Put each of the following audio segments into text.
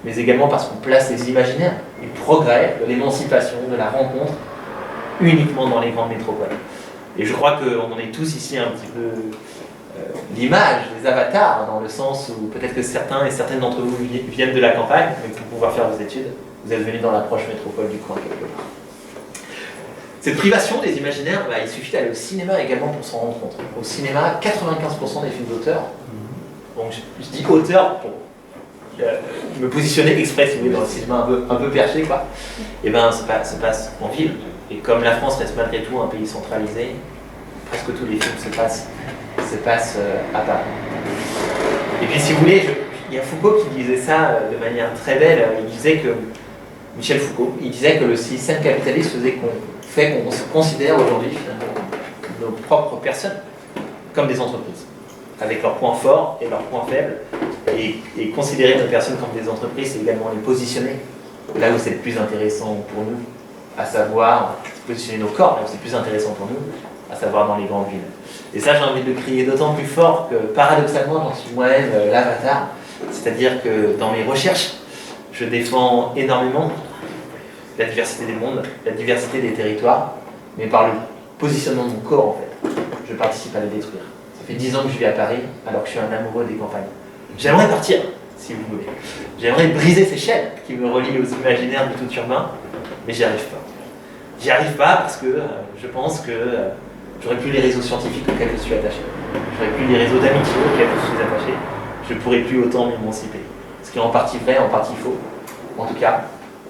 mais également parce qu'on place les imaginaires, du progrès, de l'émancipation, de la rencontre, uniquement dans les grandes métropoles. Et je crois qu'on en est tous ici un petit peu l'image des avatars, dans le sens où peut-être que certains et certaines d'entre vous viennent de la campagne, mais pour pouvoir faire vos études, vous êtes venus dans la proche métropole du coin quelque part. Cette privation des imaginaires, il suffit d'aller au cinéma également pour s'en rendre compte. Au cinéma, 95% des films d'auteur, donc je dis auteur pour me positionner exprès, si vous voulez, dans le cinéma un peu perché, quoi, et se passe en ville. Et comme la France reste malgré tout un pays centralisé, presque tous les films se passent à Paris. Et puis si vous voulez, il y a Foucault qui disait ça de manière très belle. Il disait que, Michel Foucault, il disait que le système capitaliste fait qu'on se considère aujourd'hui nos propres personnes comme des entreprises, avec leurs points forts et leurs points faibles, et considérer nos personnes comme des entreprises, c'est également les positionner là où c'est le plus intéressant pour nous, à savoir positionner nos corps là où c'est le plus intéressant pour nous, à savoir dans les grandes villes. Et ça, j'ai envie de le crier d'autant plus fort que, paradoxalement, j'en suis moi-même l'avatar. C'est-à-dire que dans mes recherches, je défends énormément la diversité des mondes, la diversité des territoires, mais par le positionnement de mon corps, en fait, je participe à les détruire. Ça fait 10 ans que je vis à Paris, alors que je suis un amoureux des campagnes. J'aimerais partir, si vous voulez. J'aimerais briser ces chaînes qui me relient aux imaginaires du tout urbain, mais j'y arrive pas. J'y arrive pas parce que je pense que j'aurais plus les réseaux scientifiques auxquels je suis attaché. J'aurais plus les réseaux d'amitié auxquels je suis attaché. Je ne pourrais plus autant m'émanciper. Ce qui est en partie vrai, en partie faux. En tout cas,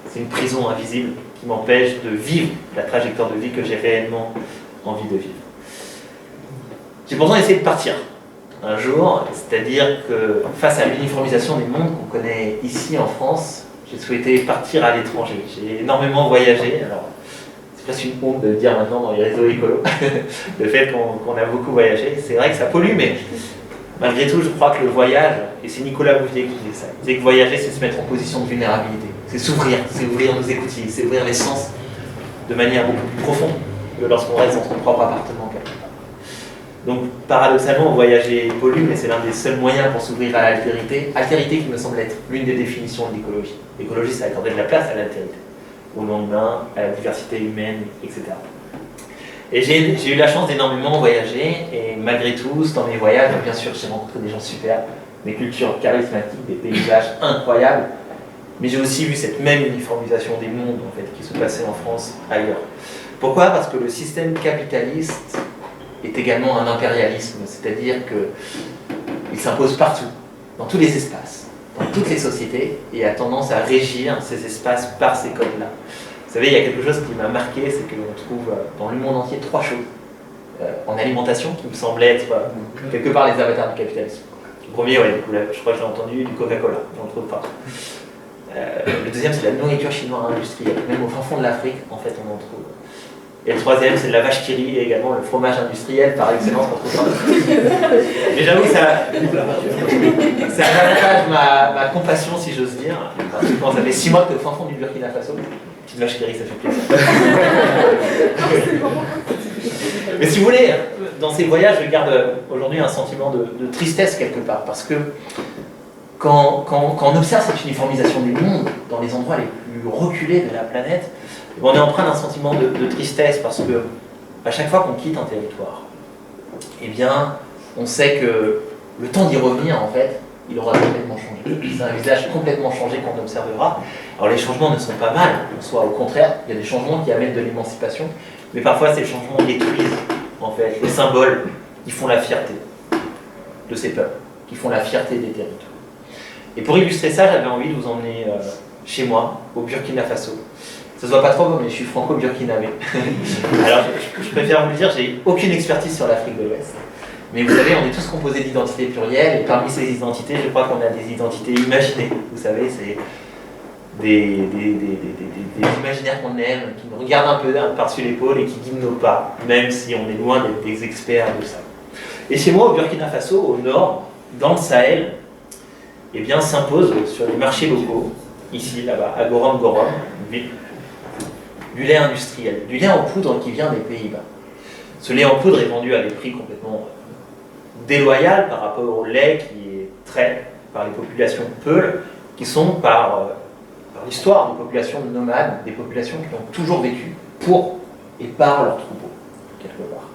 c'est une prison invisible qui m'empêche de vivre la trajectoire de vie que j'ai réellement envie de vivre. J'ai pourtant essayé de partir un jour, c'est-à-dire que face à l'uniformisation des mondes qu'on connaît ici en France, j'ai souhaité partir à l'étranger. J'ai énormément voyagé. Alors, c'est presque une honte de le dire maintenant dans les réseaux écolos, le fait qu'on a beaucoup voyagé. C'est vrai que ça pollue, mais malgré tout, je crois que le voyage, et c'est Nicolas Bouvier qui disait ça, il disait que voyager, c'est se mettre en position de vulnérabilité. C'est s'ouvrir, c'est ouvrir nos écoutilles, c'est ouvrir les sens de manière beaucoup plus profonde que lorsqu'on reste dans son propre appartement quelque part. Donc, paradoxalement, voyager pollue, mais c'est l'un des seuls moyens pour s'ouvrir à l'altérité. Altérité qui me semble être l'une des définitions de l'écologie. L'écologie, c'est accorder de la place à l'altérité, au lendemain, à la diversité humaine, etc. Et j'ai eu la chance d'énormément voyager, et malgré tout, dans mes voyages, bien sûr, j'ai rencontré des gens super, des cultures charismatiques, des paysages incroyables, mais j'ai aussi vu cette même uniformisation des mondes, en fait, qui se passait en France ailleurs. Pourquoi ? Parce que le système capitaliste est également un impérialisme, c'est-à-dire qu'il s'impose partout, dans tous les espaces, dans toutes les sociétés, et a tendance à régir ces espaces par ces codes-là. Vous savez, il y a quelque chose qui m'a marqué, c'est qu'on trouve dans le monde entier 3 choses. En alimentation, qui me semblait être quelque part les avatars du capitalisme. Le premier, je crois que j'ai entendu, du Coca-Cola, on le trouve partout. Le deuxième, c'est la nourriture chinoise industrielle. Même au fin fond de l'Afrique, en fait, on en trouve. Et le troisième, c'est de la vache qui rit et également le fromage industriel par excellence. Mais j'avoue que ça avantage ma compassion, si j'ose dire. Parce que quand ça fait 6 mois que au fin fond du Burkina Faso, petite vache qui rit, ça fait plaisir. Mais si vous voulez, dans ces voyages, je garde aujourd'hui un sentiment de tristesse quelque part. Parce que quand on observe cette uniformisation des mondes dans les endroits les plus reculés de la planète, on est empreint d'un sentiment de tristesse parce que à chaque fois qu'on quitte un territoire, eh bien, on sait que le temps d'y revenir, en fait, il aura complètement changé. C'est un visage complètement changé qu'on observera. Alors les changements ne sont pas mal, en soi, au contraire, il y a des changements qui amènent de l'émancipation, mais parfois ces changements détruisent, en fait, les symboles qui font la fierté de ces peuples, qui font la fierté des territoires. Et pour illustrer ça, j'avais envie de vous emmener chez moi, au Burkina Faso. Ça se voit pas trop, mais je suis franco-burkinabé. Alors, je préfère vous le dire, j'ai aucune expertise sur l'Afrique de l'Ouest. Mais vous savez, on est tous composés d'identités plurielles, et parmi ces identités, je crois qu'on a des identités imaginées. Vous savez, c'est des imaginaires qu'on aime, qui nous regardent un peu par-dessus l'épaule et qui guident nos pas, même si on est loin d'être des experts de ça. Et chez moi, au Burkina Faso, au nord, dans le Sahel, eh bien, s'impose sur les marchés locaux, ici, là-bas, à Gorom Gorom, une ville, du lait industriel, du lait en poudre qui vient des Pays-Bas. Ce lait en poudre est vendu à des prix complètement déloyaux par rapport au lait qui est trait par les populations peules, qui sont par l'histoire des populations nomades, des populations qui ont toujours vécu pour et par leurs troupeaux, quelque part.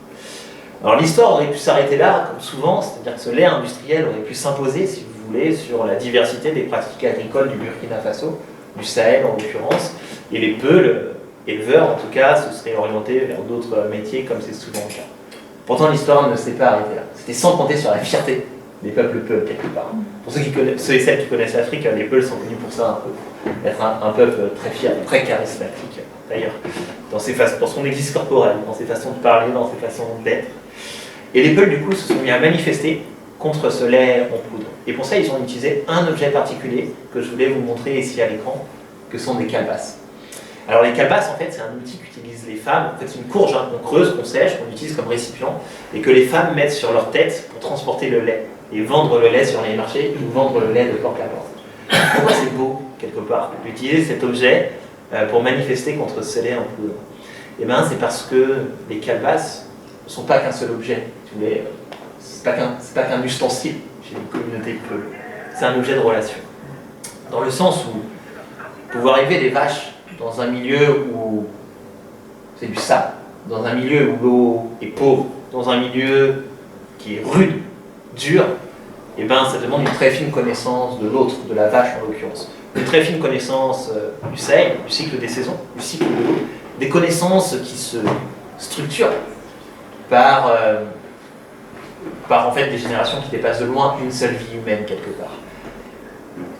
Alors l'histoire aurait pu s'arrêter là, comme souvent, c'est-à-dire que ce lait industriel aurait pu s'imposer, si vous voulez, sur la diversité des pratiques agricoles du Burkina Faso, du Sahel en l'occurrence, et les Peuls, éleveurs en tout cas, se seraient orientés vers d'autres métiers comme c'est souvent le cas. Pourtant l'histoire ne s'est pas arrêtée là. C'était sans compter sur la fierté des peuples Peuls quelque part. Pour ceux et celles qui connaissent l'Afrique, les Peuls sont connus pour ça un peu, être un peuple très fier, très charismatique d'ailleurs, dans son exercice corporel, dans ses façons de parler, dans ses façons d'être. Et les Peuls du coup se sont mis à manifester contre ce lait en poudre. Et pour ça ils ont utilisé un objet particulier que je voulais vous montrer ici à l'écran, que sont des calebasses. Alors les calebasses en fait c'est un outil qu'utilisent les femmes, en fait c'est une courge qu'on creuse, qu'on sèche, qu'on utilise comme récipient, et que les femmes mettent sur leur tête pour transporter le lait, et vendre le lait sur les marchés, ou vendre le lait de porte à porte. Pourquoi c'est beau, quelque part, d'utiliser cet objet pour manifester contre ce lait en poudre? Eh bien c'est parce que les calebasses ne sont pas qu'un seul objet, si vous voulez, c'est pas qu'un ustensile chez une communauté Peul, c'est un objet de relation. Dans le sens où pouvoir élever des vaches dans un milieu où c'est du sable, dans un milieu où l'eau est pauvre, dans un milieu qui est rude, dur, et ben ça demande une très fine connaissance de l'autre, de la vache en l'occurrence, une très fine connaissance du Sahel, du cycle des saisons, du cycle de l'eau, des connaissances qui se structurent par en fait des générations qui dépassent de loin une seule vie humaine quelque part.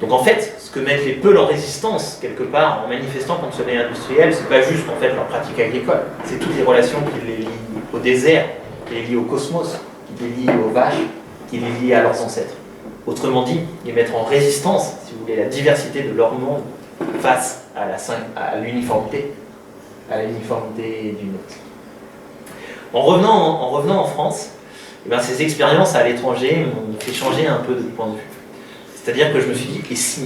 Donc en fait, ce que mettent les Peuls en résistance quelque part en manifestant contre ce lait industriel, c'est pas juste en fait leur pratique agricole, c'est toutes les relations qui les lient au désert, qui les lient au cosmos, qui les lient aux vaches, qui les lient à leurs ancêtres. Autrement dit, les mettre en résistance, si vous voulez, la diversité de leur monde face à l'uniformité du nôtre. En revenant en France, eh bien, ces expériences à l'étranger m'ont fait changer un peu de point de vue. C'est-à-dire que je me suis dit, et si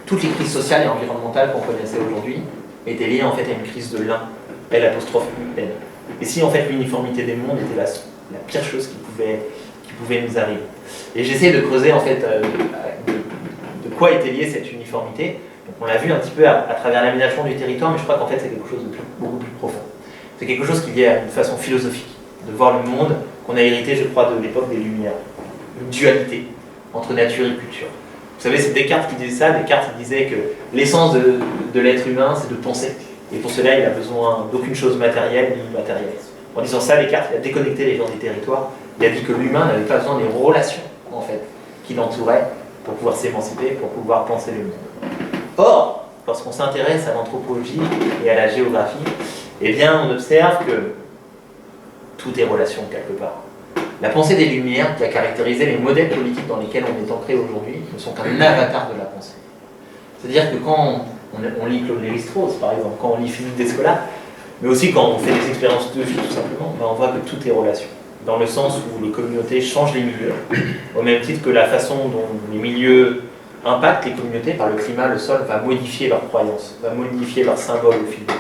toutes les crises sociales et environnementales qu'on connaissait aujourd'hui étaient liées en fait à une crise de l'un, L', et si en fait l'uniformité des mondes était la pire chose qui pouvait nous arriver. Et j'essaie de creuser en fait de quoi était liée cette uniformité. Donc on l'a vu un petit peu à travers l'aménagement du territoire, mais je crois qu'en fait c'est quelque chose de beaucoup plus profond. C'est quelque chose qui est lié à une façon philosophique de voir le monde qu'on a hérité, je crois, de l'époque des Lumières. Une dualité entre nature et culture. Vous savez, c'est Descartes qui disait ça. Descartes disait que l'essence de l'être humain, c'est de penser. Et pour cela, il n'a besoin d'aucune chose matérielle ni immatérielle. En disant ça, Descartes il a déconnecté les gens des territoires. Il a dit que l'humain n'avait pas besoin des relations, en fait, qui l'entouraient pour pouvoir s'émanciper, pour pouvoir penser le monde. Or, lorsqu'on s'intéresse à l'anthropologie et à la géographie, eh bien, on observe que tout est relation quelque part. La pensée des Lumières, qui a caractérisé les modèles politiques dans lesquels on est ancré aujourd'hui, ne sont qu'un avatar de la pensée. C'est-à-dire que quand on lit Claude Lévi-Strauss, par exemple, quand on lit Philippe Descola, mais aussi quand on fait des expériences de vie, tout simplement, ben on voit que tout est relation. Dans le sens où les communautés changent les milieux, au même titre que la façon dont les milieux impactent les communautés par le climat, le sol, va modifier leurs croyances, va modifier leurs symboles au fil du temps.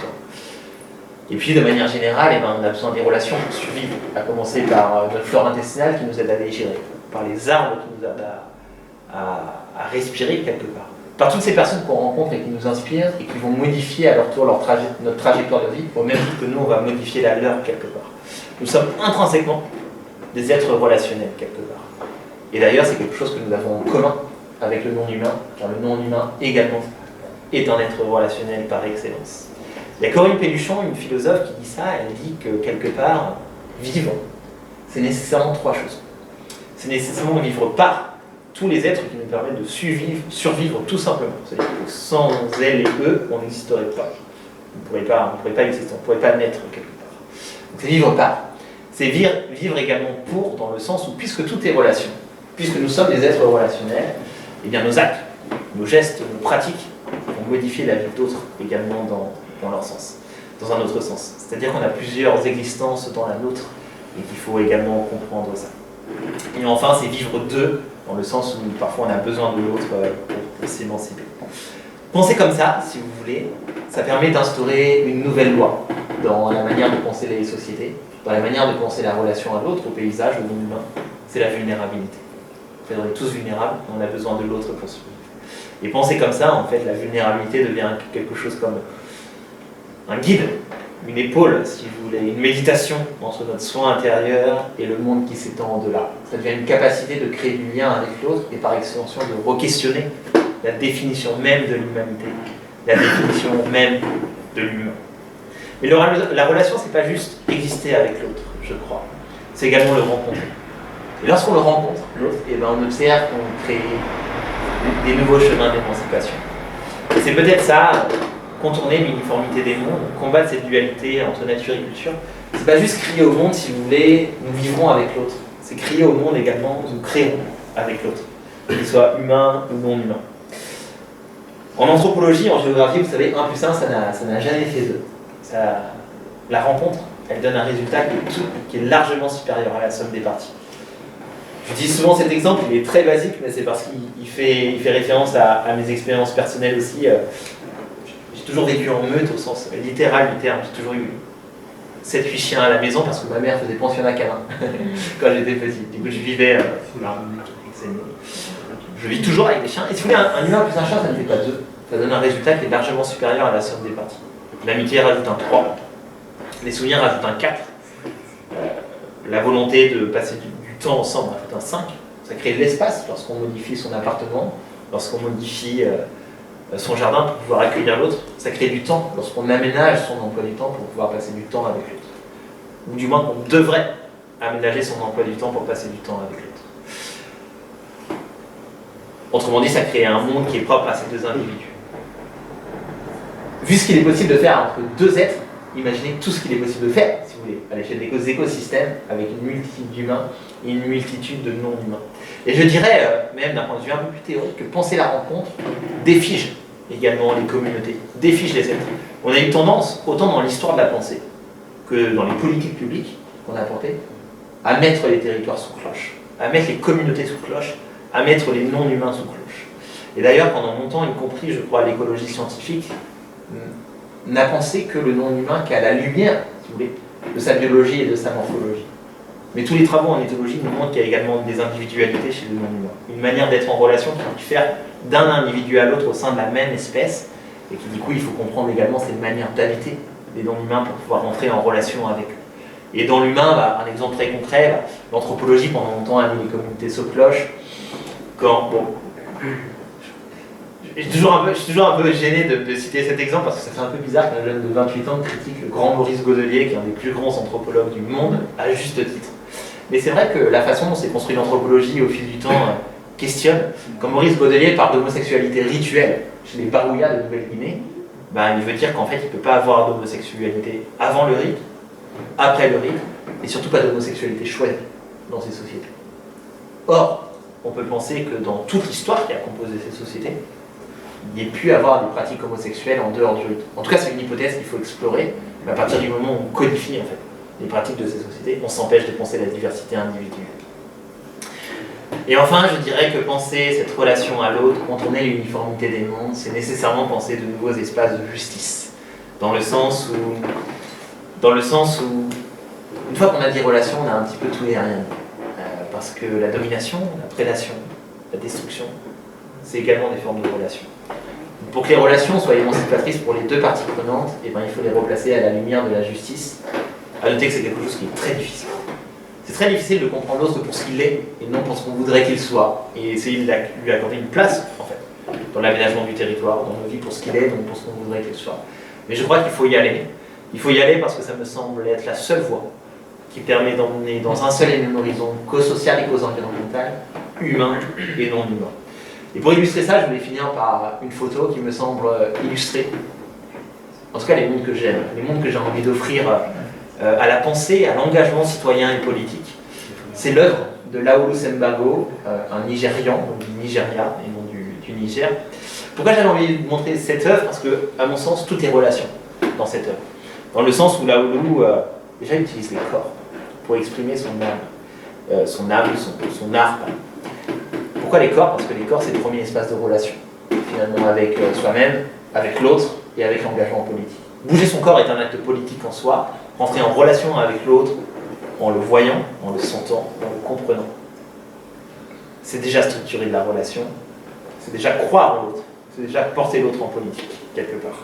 Et puis, de manière générale, eh ben, on a besoin des relations pour survivre, à commencer par notre flore intestinale qui nous aide à digérer, par les arbres qui nous aident à respirer quelque part, par toutes ces personnes qu'on rencontre et qui nous inspirent et qui vont modifier à leur tour notre trajectoire de vie, au même titre que nous, on va modifier la leur quelque part. Nous sommes intrinsèquement des êtres relationnels quelque part. Et d'ailleurs, c'est quelque chose que nous avons en commun avec le non-humain, car le non-humain également est un être relationnel par excellence. Il y a Corinne Pelluchon, une philosophe, qui dit ça. Elle dit que quelque part, vivre, c'est nécessairement trois choses. C'est nécessairement vivre par tous les êtres qui nous permettent de survivre tout simplement. C'est-à-dire que sans elles et eux, on n'existerait pas. On ne pourrait pas exister, on ne pourrait pas naître quelque part. Donc c'est vivre par. C'est vivre également pour, dans le sens où, puisque tout est relation, puisque nous sommes des êtres relationnels, eh bien nos actes, nos gestes, nos pratiques vont modifier la vie d'autres également dans leur sens, dans un autre sens. C'est-à-dire qu'on a plusieurs existences dans la nôtre et qu'il faut également comprendre ça. Et enfin, c'est vivre d'eux, dans le sens où parfois on a besoin de l'autre pour s'émanciper. Penser comme ça, si vous voulez, ça permet d'instaurer une nouvelle loi dans la manière de penser les sociétés, dans la manière de penser la relation à l'autre, au paysage, au monde humain. C'est la vulnérabilité. En fait, on est tous vulnérables, on a besoin de l'autre pour survivre. Et penser comme ça, en fait, la vulnérabilité devient quelque chose comme un guide, une épaule, si vous voulez, une méditation entre notre soi intérieur et le monde qui s'étend au-delà. Ça devient une capacité de créer du lien avec l'autre et par extension de re-questionner la définition même de l'humanité, la définition même de l'humain. Mais la relation, c'est pas juste exister avec l'autre, je crois. C'est également le rencontrer. Et lorsqu'on le rencontre, l'autre, eh ben, on observe qu'on crée des nouveaux chemins d'émancipation. Et c'est peut-être ça, contourner l'uniformité des mondes, combattre cette dualité entre nature et culture. C'est pas juste crier au monde, si vous voulez, nous vivrons avec l'autre. C'est crier au monde également, nous créons avec l'autre, qu'il soit humain ou non humain. En anthropologie, en géographie, vous savez, 1 plus 1, ça n'a jamais fait 2. La rencontre, elle donne un résultat qui est largement supérieur à la somme des parties. Je dis souvent cet exemple, il est très basique, mais c'est parce qu'il fait référence à mes expériences personnelles aussi. J'ai toujours vécu en meute au sens littéral du terme. J'ai toujours eu 7-8 chiens à la maison parce que ma mère faisait pensionnat canin quand j'étais petit. Du coup, je vivais je vis toujours avec des chiens. Et si vous voulez, un humain plus un chien, ça ne fait pas 2. Ça donne un résultat qui est largement supérieur à la somme des parties. L'amitié rajoute un 3. Les souvenirs rajoutent un 4. La volonté de passer du temps ensemble rajoute un 5. Ça crée de l'espace lorsqu'on modifie son appartement, lorsqu'on modifie son jardin pour pouvoir accueillir l'autre. Ça crée du temps lorsqu'on aménage son emploi du temps pour pouvoir passer du temps avec l'autre. Ou du moins qu'on devrait aménager son emploi du temps pour passer du temps avec l'autre. Autrement dit, ça crée un monde qui est propre à ces deux individus. Vu ce qu'il est possible de faire entre deux êtres, imaginez tout ce qu'il est possible de faire, si vous voulez, à l'échelle des écosystèmes, avec une multitude d'humains et une multitude de non-humains. Et je dirais, même d'un point de vue un peu plus théorique, que penser la rencontre défige également les communautés, défige les êtres. On a eu tendance, autant dans l'histoire de la pensée que dans les politiques publiques qu'on a portées, à mettre les territoires sous cloche, à mettre les communautés sous cloche, à mettre les non-humains sous cloche. Et d'ailleurs, pendant longtemps, y compris, je crois, l'écologie scientifique, n'a pensé que le non-humain qu'à la lumière, si vous voulez, de sa biologie et de sa morphologie. Mais tous les travaux en éthologie nous montrent qu'il y a également des individualités chez le non-humain. Une manière d'être en relation qui diffère d'un individu à l'autre au sein de la même espèce, et qui, du coup, il faut comprendre également cette manière d'habiter des non-humains pour pouvoir entrer en relation avec eux. Et dans l'humain, un exemple très concret, l'anthropologie, pendant longtemps, a mis les communautés sous cloche. Je suis toujours un peu gêné de citer cet exemple parce que ça fait un peu bizarre qu'un jeune de 28 ans critique le grand Maurice Godelier, qui est un des plus grands anthropologues du monde, à juste titre. Mais c'est vrai que la façon dont s'est construite l'anthropologie au fil du temps questionne. Quand Maurice Godelier parle d'homosexualité rituelle chez les Barouillas de Nouvelle-Guinée, il veut dire qu'en fait il ne peut pas avoir d'homosexualité avant le rite, après le rite, et surtout pas d'homosexualité choisie dans ces sociétés. Or, on peut penser que dans toute l'histoire qui a composé ces sociétés, il y ait pu avoir des pratiques homosexuelles en dehors du rite. En tout cas, c'est une hypothèse qu'il faut explorer, mais à partir du moment où on codifie en fait, les pratiques de ces sociétés, on s'empêche de penser la diversité individuelle. Et enfin, je dirais que penser cette relation à l'autre, contourner l'uniformité des mondes, c'est nécessairement penser de nouveaux espaces de justice, dans le sens où une fois qu'on a dit relation, on a un petit peu tout et rien. Parce que la domination, la prédation, la destruction, c'est également des formes de relations. Pour que les relations soient émancipatrices pour les deux parties prenantes, il faut les replacer à la lumière de la justice. À noter que c'est quelque chose qui est très difficile. C'est très difficile de comprendre l'autre pour ce qu'il est, et non pour ce qu'on voudrait qu'il soit, et essayer de lui accorder une place, en fait, dans l'aménagement du territoire, dans nos vies pour ce qu'il est, non pour ce qu'on voudrait qu'il soit. Mais je crois qu'il faut y aller. Il faut y aller parce que ça me semble être la seule voie qui permet d'emmener dans un seul et même horizon, cause sociale et cause environnementale, humain et non humain. Et pour illustrer ça, je voulais finir par une photo qui me semble illustrer, en tout cas les mondes que j'aime, les mondes que j'ai envie d'offrir à la pensée, à l'engagement citoyen et politique. C'est l'œuvre de Laolu Sembago, un Nigérian, donc du Nigeria et non du Niger. Pourquoi j'avais envie de montrer cette œuvre? Parce que, à mon sens, tout est relation dans cette œuvre. Dans le sens où Laolu déjà utilise les corps pour exprimer son âme, son art. Pourquoi les corps? Parce que les corps, c'est le premier espace de relation, finalement, avec soi-même, avec l'autre et avec l'engagement politique. Bouger son corps est un acte politique en soi, rentrer en relation avec l'autre en le voyant, en le sentant, en le comprenant. C'est déjà structurer de la relation. C'est déjà croire en l'autre. C'est déjà porter l'autre en politique, quelque part.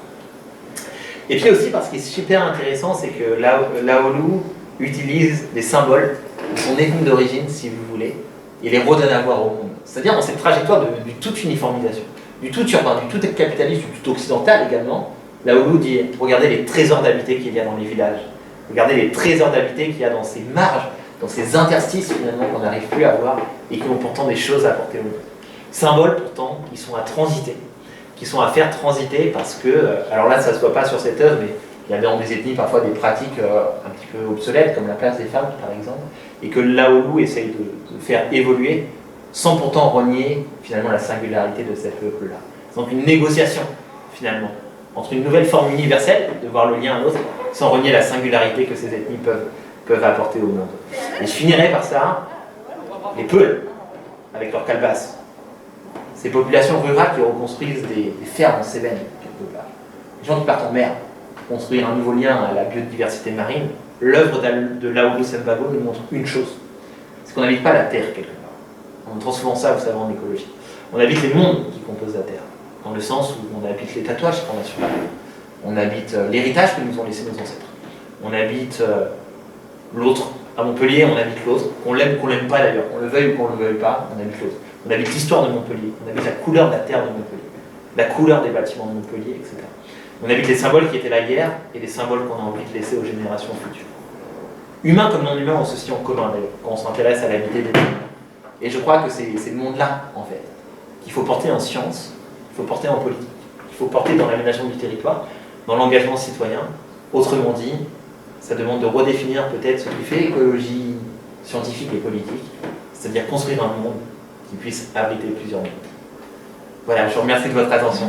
Et puis aussi, parce qu'il est super intéressant, c'est que Laolu utilise des symboles de son ethnie d'origine, si vous voulez, et les redonne à voir au monde. C'est-à-dire dans cette trajectoire du toute uniformisation, du tout urbain, du tout capitaliste, du tout occidental également, Laolu dit, regardez les trésors d'habité qu'il y a dans les villages, regardez les trésors d'habité qu'il y a dans ces marges, dans ces interstices finalement qu'on n'arrive plus à voir et qui ont pourtant des choses à apporter au monde. Symboles pourtant qui sont à transiter, qui sont à faire transiter parce que, alors là ça ne se voit pas sur cette œuvre, mais il y a dans des ethnies parfois des pratiques un petit peu obsolètes, comme la place des femmes par exemple, et que Laolu essaye de faire évoluer sans pourtant renier finalement la singularité de cette peuple-là. C'est donc une négociation finalement entre une nouvelle forme universelle, de voir le lien à l'autre, sans renier la singularité que ces ethnies peuvent apporter au monde. Et je finirai par ça, les Peuls, avec leurs calebasses. Ces populations rurales qui reconstruisent des fermes en Cévennes, quelque part. Les gens qui partent en mer, construire un nouveau lien à la biodiversité marine. L'œuvre de Laolu Sembago nous montre une chose, c'est qu'on n'habite pas la Terre quelque part. On entend souvent ça, vous savez, en écologie. On habite les mondes qui composent la Terre, dans le sens où on habite les tatouages qu'on a sur la peau. On habite l'héritage que nous ont laissé nos ancêtres. On habite l'autre. À Montpellier, on habite l'autre, qu'on l'aime ou qu'on l'aime pas d'ailleurs, qu'on le veuille ou qu'on ne le veuille pas, on habite l'autre. On habite l'histoire de Montpellier, on habite la couleur de la terre de Montpellier, la couleur des bâtiments de Montpellier, etc. On habite les symboles qui étaient la guerre et les symboles qu'on a envie de laisser aux générations futures. Humains comme non-humains ont ceci en commun d'ailleurs, quand on s'intéresse à l'habité des humains. Et je crois que c'est le monde-là, en fait, qu'il faut porter en science, qu'il faut porter en politique, qu'il faut porter dans l'aménagement du territoire, dans l'engagement citoyen. Autrement dit, ça demande de redéfinir peut-être ce qui fait écologie scientifique et politique, c'est-à-dire construire un monde qui puisse abriter plusieurs mondes. Voilà, je vous remercie de votre attention.